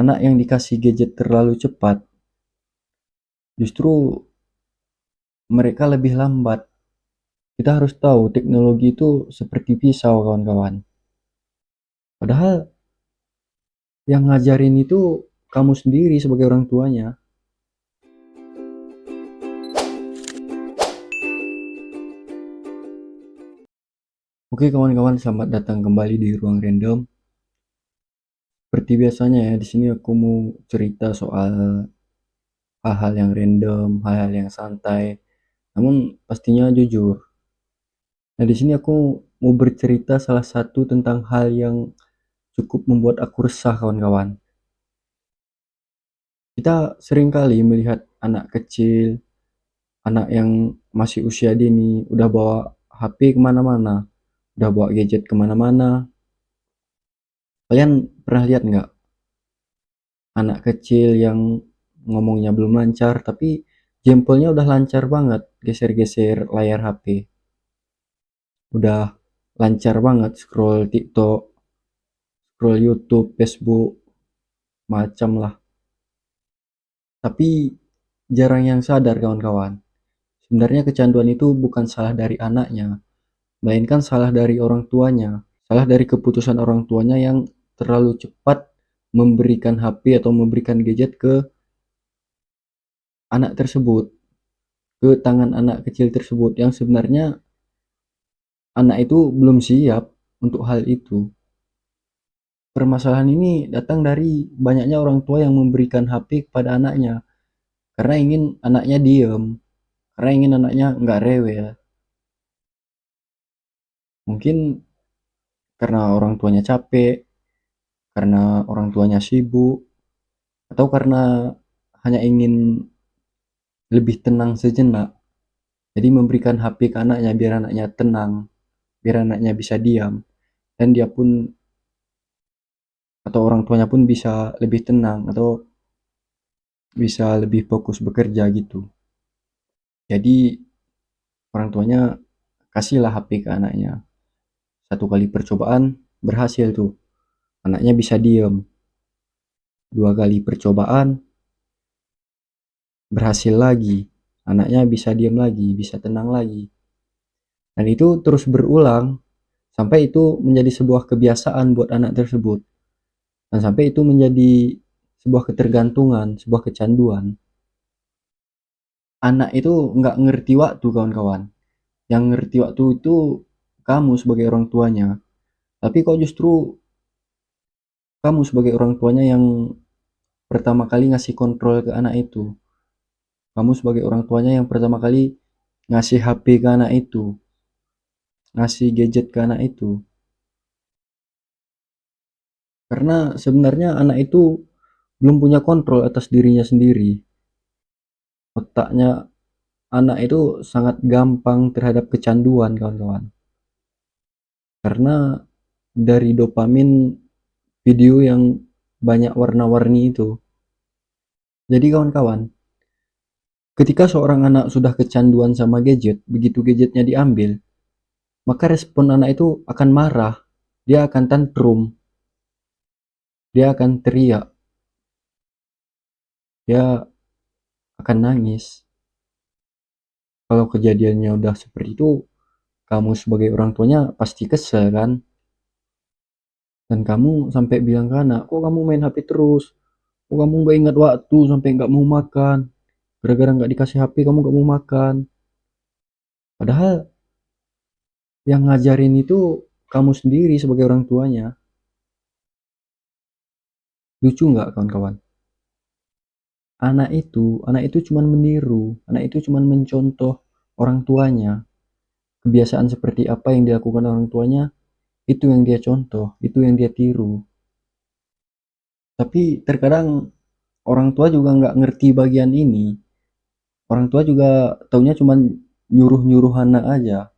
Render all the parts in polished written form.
anak yang dikasih gadget terlalu cepat, justru mereka lebih lambat. Kita harus tahu teknologi itu seperti pisau, kawan-kawan. Padahal yang ngajarin itu kamu sendiri sebagai orang tuanya. Oke kawan-kawan, selamat datang kembali di Ruang Random. Seperti biasanya ya, di sini aku mau cerita soal hal-hal yang random, hal-hal yang santai, namun pastinya jujur. Nah, di sini aku mau bercerita salah satu tentang hal yang cukup membuat aku resah, kawan-kawan. Kita sering kali melihat anak kecil, anak yang masih usia dini, udah bawa HP kemana-mana, udah bawa gadget kemana-mana. Kalian pernah lihat nggak anak kecil yang ngomongnya belum lancar, tapi jempolnya udah lancar banget, geser-geser layar HP. Udah lancar banget scroll TikTok, scroll YouTube, Facebook, macam lah. Tapi jarang yang sadar, kawan-kawan. Sebenarnya kecanduan itu bukan salah dari anaknya, melainkan salah dari orang tuanya. Salah dari keputusan orang tuanya yang terlalu cepat memberikan HP atau memberikan gadget ke anak tersebut, ke tangan anak kecil tersebut yang sebenarnya anak itu belum siap untuk hal itu. Permasalahan ini datang dari banyaknya orang tua yang memberikan HP kepada anaknya karena ingin anaknya diem, karena ingin anaknya nggak rewel. Mungkin karena orang tuanya capek, karena orang tuanya sibuk, atau karena hanya ingin lebih tenang sejenak. Jadi memberikan HP ke anaknya biar anaknya tenang, biar anaknya bisa diam, dan dia pun atau orang tuanya pun bisa lebih tenang atau bisa lebih fokus bekerja gitu. Jadi orang tuanya kasihlah HP ke anaknya. Satu kali percobaan berhasil tuh, anaknya bisa diem. Dua kali percobaan berhasil lagi, anaknya bisa diem lagi, bisa tenang lagi. Dan itu terus berulang sampai itu menjadi sebuah kebiasaan buat anak tersebut. Dan sampai itu menjadi sebuah ketergantungan, sebuah kecanduan. Anak itu nggak ngerti waktu, kawan-kawan. Yang ngerti waktu itu kamu sebagai orang tuanya. Tapi kok justru kamu sebagai orang tuanya yang pertama kali ngasih kontrol ke anak itu. Kamu sebagai orang tuanya yang pertama kali ngasih HP ke anak itu, ngasih gadget ke anak itu. Karena sebenarnya anak itu belum punya kontrol atas dirinya sendiri. Otaknya anak itu sangat gampang terhadap kecanduan, kawan-kawan. Karena dari dopamin video yang banyak warna-warni itu. Jadi kawan-kawan, ketika seorang anak sudah kecanduan sama gadget, begitu gadgetnya diambil, maka respon anak itu akan marah, dia akan tantrum, dia akan teriak, dia akan nangis. Kalau kejadiannya udah seperti itu, kamu sebagai orang tuanya pasti kesel kan? Dan kamu sampai bilang ke anak, kok kamu main HP terus? Kok kamu gak ingat waktu sampai gak mau makan? Gara-gara gak dikasih HP kamu gak mau makan. Padahal yang ngajarin itu kamu sendiri sebagai orang tuanya. Lucu nggak kawan-kawan? Anak itu cuman meniru, anak itu cuman mencontoh orang tuanya. Kebiasaan seperti apa yang dilakukan orang tuanya, itu yang dia contoh, itu yang dia tiru. Tapi terkadang orang tua juga nggak ngerti bagian ini. Orang tua juga taunya cuman nyuruh-nyuruh anak aja,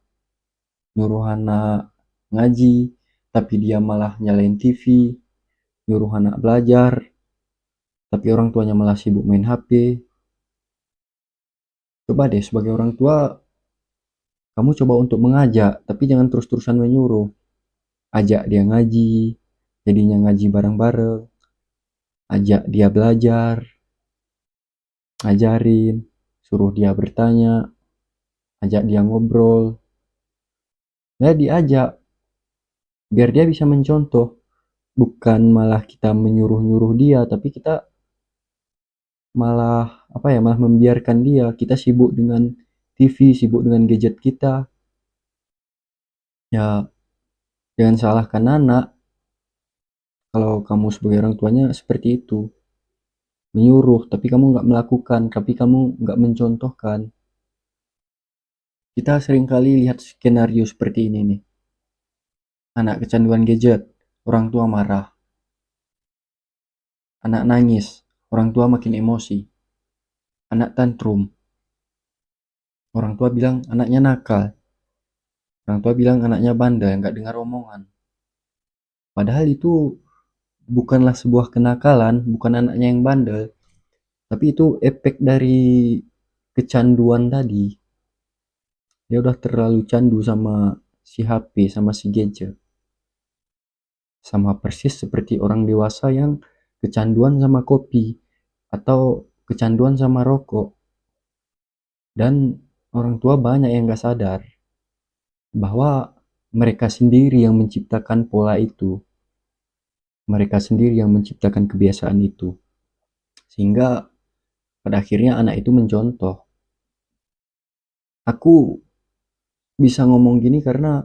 nyuruh anak ngaji, tapi dia malah nyalain TV, nyuruh anak belajar, tapi orang tuanya malah sibuk main HP. Coba deh sebagai orang tua, kamu coba untuk mengajak, tapi jangan terus-terusan menyuruh. Ajak dia ngaji, jadinya ngaji bareng-bareng. ajak dia belajar, ajarin, suruh dia bertanya, ajak dia ngobrol, ya diajak biar dia bisa mencontoh, bukan malah kita menyuruh-nyuruh dia, tapi kita malah apa ya, malah membiarkan dia, kita sibuk dengan TV, sibuk dengan gadget kita. Ya jangan salahkan anak kalau kamu sebagai orang tuanya seperti itu, menyuruh tapi kamu nggak melakukan, tapi kamu nggak mencontohkan. Kita sering kali lihat skenario seperti ini nih, anak kecanduan gadget, orang tua marah, anak nangis, orang tua makin emosi, anak tantrum, orang tua bilang anaknya nakal, orang tua bilang anaknya bandel, nggak dengar omongan. Padahal itu bukanlah sebuah kenakalan, bukan anaknya yang bandel, tapi itu efek dari kecanduan tadi. Dia udah terlalu candu sama si HP, sama si gadget. Sama persis seperti orang dewasa yang kecanduan sama kopi atau kecanduan sama rokok. Dan orang tua banyak yang gak sadar bahwa mereka sendiri yang menciptakan pola itu. Mereka sendiri yang menciptakan kebiasaan itu. Sehingga pada akhirnya anak itu mencontoh. Aku bisa ngomong gini karena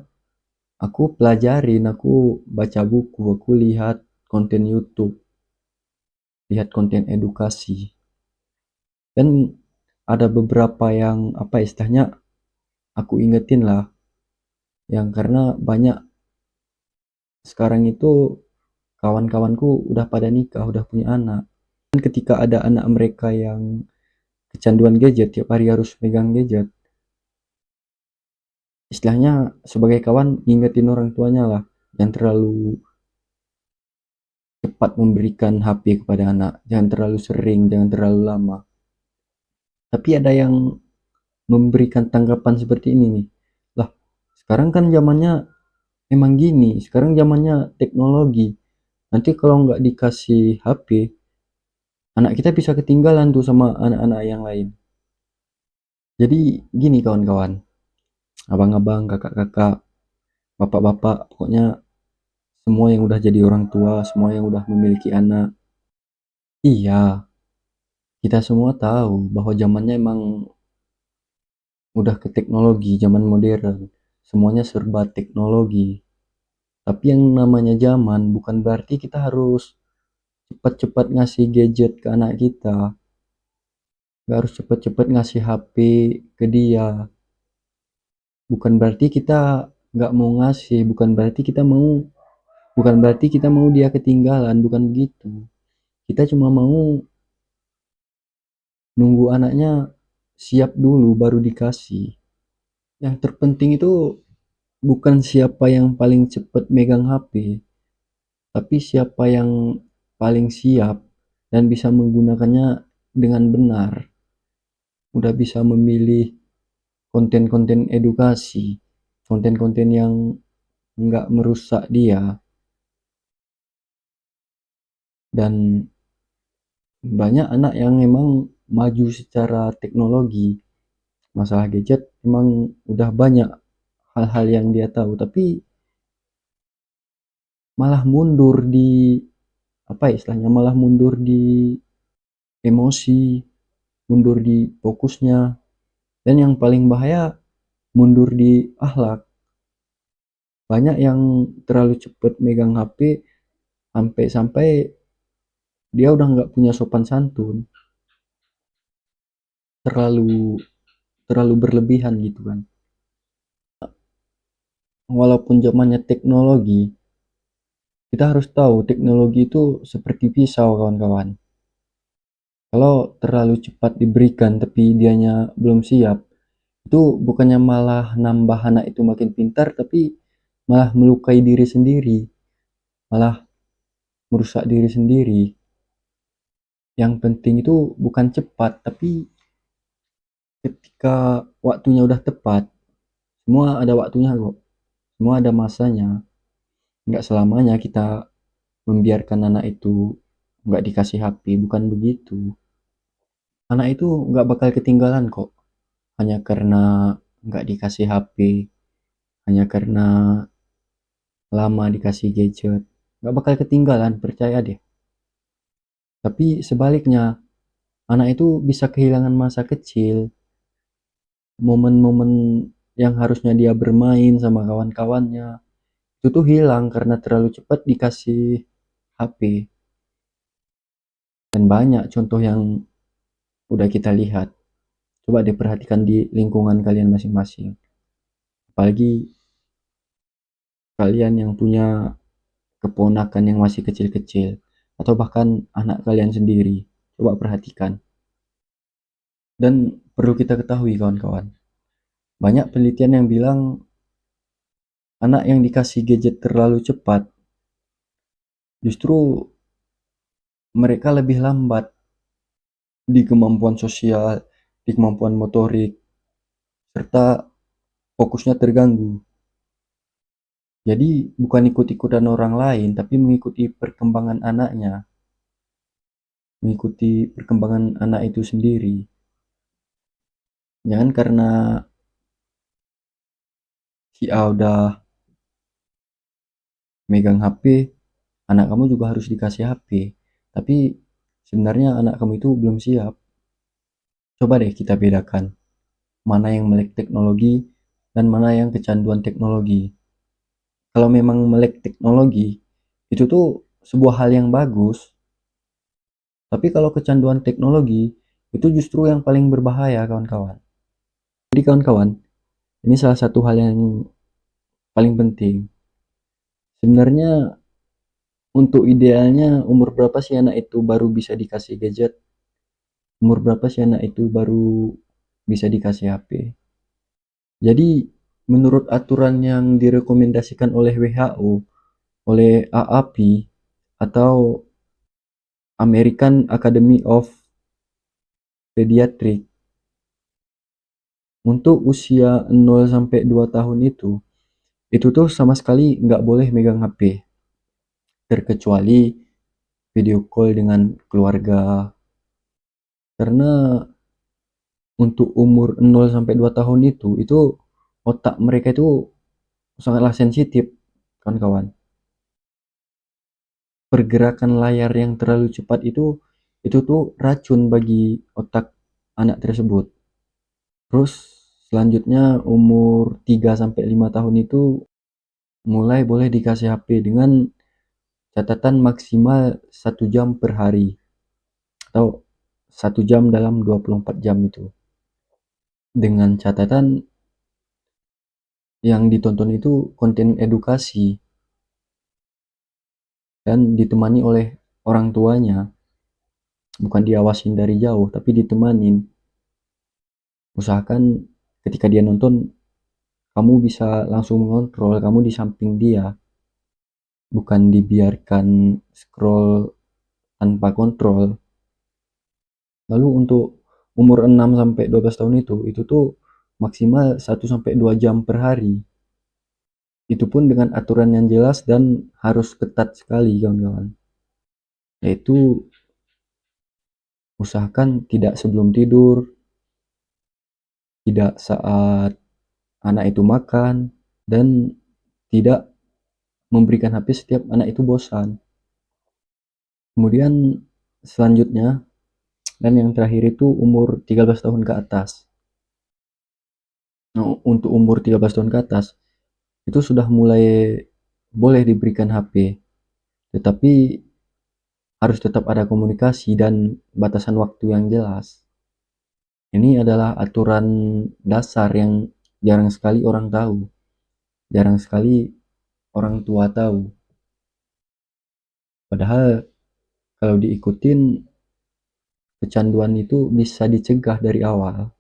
aku pelajarin, aku baca buku, aku lihat konten YouTube, lihat konten edukasi. Dan ada beberapa yang apa istilahnya aku ingetin lah, yang karena banyak sekarang itu kawan-kawanku udah pada nikah, udah punya anak. Dan ketika ada anak mereka yang kecanduan gadget, tiap hari harus megang gadget, istilahnya sebagai kawan ngingetin orang tuanya lah, jangan terlalu cepat memberikan HP kepada anak, jangan terlalu sering, jangan terlalu lama. Tapi ada yang memberikan tanggapan seperti ini nih, lah sekarang kan zamannya emang gini, sekarang zamannya teknologi, nanti kalau nggak dikasih HP, anak kita bisa ketinggalan tuh sama anak-anak yang lain. Jadi gini kawan-kawan, abang-abang, kakak-kakak, bapak-bapak, pokoknya semua yang udah jadi orang tua, semua yang udah memiliki anak. Iya, kita semua tahu bahwa zamannya emang udah ke teknologi, zaman modern. Semuanya serba teknologi. Tapi yang namanya zaman bukan berarti kita harus cepat-cepat ngasih gadget ke anak kita. Gak harus cepat-cepat ngasih HP ke dia. Bukan berarti kita nggak mau ngasih, bukan berarti kita mau dia ketinggalan, bukan begitu. Kita cuma mau nunggu anaknya siap dulu baru dikasih. Yang terpenting itu bukan siapa yang paling cepat megang HP, tapi siapa yang paling siap dan bisa menggunakannya dengan benar. Udah bisa memilih konten-konten edukasi, konten-konten yang nggak merusak dia. Dan banyak anak yang memang maju secara teknologi, masalah gadget memang udah banyak hal-hal yang dia tahu, tapi malah mundur di apa istilahnya, malah mundur di emosi, mundur di fokusnya, dan yang paling bahaya mundur di akhlak. Banyak yang terlalu cepat megang HP sampai-sampai dia udah nggak punya sopan santun, terlalu terlalu berlebihan gitu kan. Walaupun zamannya teknologi, kita harus tahu teknologi itu seperti pisau kawan-kawan. Kalau terlalu cepat diberikan tapi dianya belum siap, itu bukannya malah nambah anak itu makin pintar, tapi malah melukai diri sendiri, malah merusak diri sendiri. Yang penting itu bukan cepat, tapi ketika waktunya udah tepat. Semua ada waktunya kok, semua ada masanya. Nggak selamanya kita membiarkan anak itu nggak dikasih HP, bukan begitu. Anak itu nggak bakal ketinggalan kok, hanya karena nggak dikasih HP, hanya karena lama dikasih gadget. Nggak bakal ketinggalan, percaya deh. Tapi sebaliknya, anak itu bisa kehilangan masa kecil, momen-momen yang harusnya dia bermain sama kawan-kawannya, itu tuh hilang karena terlalu cepat dikasih HP. Dan banyak contoh yang udah kita lihat. Coba deh perhatikan di lingkungan kalian masing-masing. Apalagi kalian yang punya keponakan yang masih kecil-kecil, atau bahkan anak kalian sendiri. Coba perhatikan. Dan perlu kita ketahui kawan-kawan, banyak penelitian yang bilang anak yang dikasih gadget terlalu cepat, justru mereka lebih lambat di kemampuan sosial, di kemampuan motorik, serta fokusnya terganggu. Jadi bukan ikut-ikutan orang lain, tapi mengikuti perkembangan anaknya, mengikuti perkembangan anak itu sendiri. Jangan karena si A udah megang HP, anak kamu juga harus dikasih HP. Tapi sebenarnya anak kamu itu belum siap. Coba deh kita bedakan mana yang melek teknologi dan mana yang kecanduan teknologi. Kalau memang melek teknologi, itu tuh sebuah hal yang bagus. Tapi kalau kecanduan teknologi, itu justru yang paling berbahaya kawan-kawan. Jadi kawan-kawan, ini salah satu hal yang paling penting. Sebenarnya untuk idealnya umur berapa sih anak itu baru bisa dikasih gadget? Umur berapa sih anak itu baru bisa dikasih HP? Jadi menurut aturan yang direkomendasikan oleh WHO, oleh AAP atau American Academy of Pediatrics, untuk usia 0 sampai 2 tahun itu tuh sama sekali nggak boleh megang HP, terkecuali video call dengan keluarga. Karena untuk umur 0 sampai 2 tahun itu otak mereka itu sangatlah sensitif, kawan-kawan. Pergerakan layar yang terlalu cepat itu tuh racun bagi otak anak tersebut. Terus selanjutnya umur 3 sampai 5 tahun itu mulai boleh dikasih HP dengan catatan maksimal 1 jam per hari atau 1 jam dalam 24 jam itu. Dengan catatan yang ditonton itu konten edukasi dan ditemani oleh orang tuanya, bukan diawasin dari jauh tapi ditemanin. Usahakan ketika dia nonton kamu bisa langsung mengontrol, kamu di samping dia, bukan dibiarkan scroll tanpa kontrol. Lalu untuk umur 6 sampai 12 tahun itu tuh maksimal 1 sampai 2 jam per hari. Itu pun dengan aturan yang jelas dan harus ketat sekali kawan-kawan. Yaitu usahakan tidak sebelum tidur, tidak saat anak itu makan, dan tidak memberikan HP setiap anak itu bosan. Kemudian selanjutnya dan yang terakhir itu umur 13 tahun ke atas. Nah, untuk umur 13 tahun ke atas itu sudah mulai boleh diberikan HP, tetapi harus tetap ada komunikasi dan batasan waktu yang jelas. Ini adalah aturan dasar yang jarang sekali orang tahu, jarang sekali orang tua tahu. Padahal kalau diikutin, kecanduan itu bisa dicegah dari awal.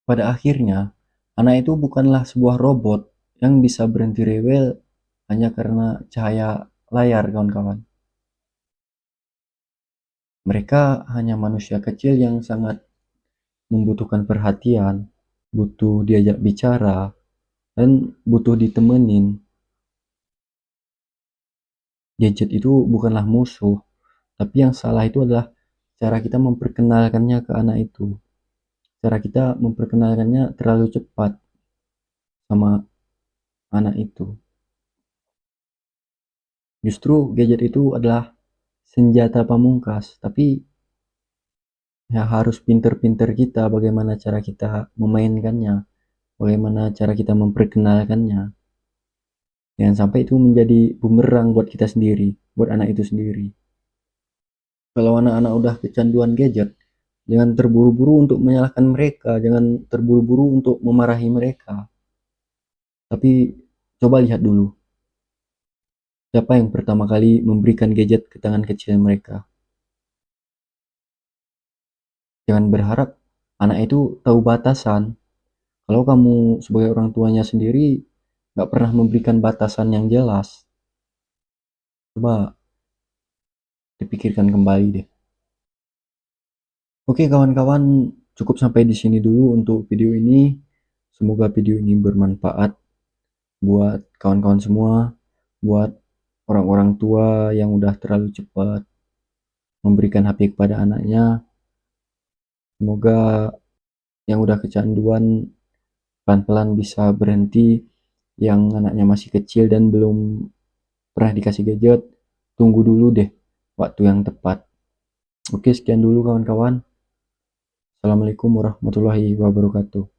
Pada akhirnya, anak itu bukanlah sebuah robot yang bisa berhenti rewel hanya karena cahaya layar, kawan-kawan. Mereka hanya manusia kecil yang sangat membutuhkan perhatian, butuh diajak bicara, dan butuh ditemenin. Gadget itu bukanlah musuh, tapi yang salah itu adalah cara kita memperkenalkannya ke anak itu. Cara kita memperkenalkannya terlalu cepat sama anak itu. Justru gadget itu adalah senjata pamungkas, tapi ya harus pinter-pinter kita bagaimana cara kita memainkannya, bagaimana cara kita memperkenalkannya. Jangan sampai itu menjadi bumerang buat kita sendiri, buat anak itu sendiri. Kalau anak-anak udah kecanduan gadget, jangan terburu-buru untuk menyalahkan mereka, jangan terburu-buru untuk memarahi mereka. Tapi coba lihat dulu, siapa yang pertama kali memberikan gadget ke tangan kecil mereka. Jangan berharap anak itu tahu batasan. Kalau kamu sebagai orang tuanya sendiri nggak pernah memberikan batasan yang jelas, coba dipikirkan kembali deh. Oke kawan-kawan, cukup sampai di sini dulu untuk video ini. Semoga video ini bermanfaat buat kawan-kawan semua, buat orang-orang tua yang udah terlalu cepat memberikan HP kepada anaknya. Semoga yang udah kecanduan pelan-pelan bisa berhenti, yang anaknya masih kecil dan belum pernah dikasih gadget, tunggu dulu deh waktu yang tepat. Oke, sekian dulu kawan-kawan. Assalamualaikum warahmatullahi wabarakatuh.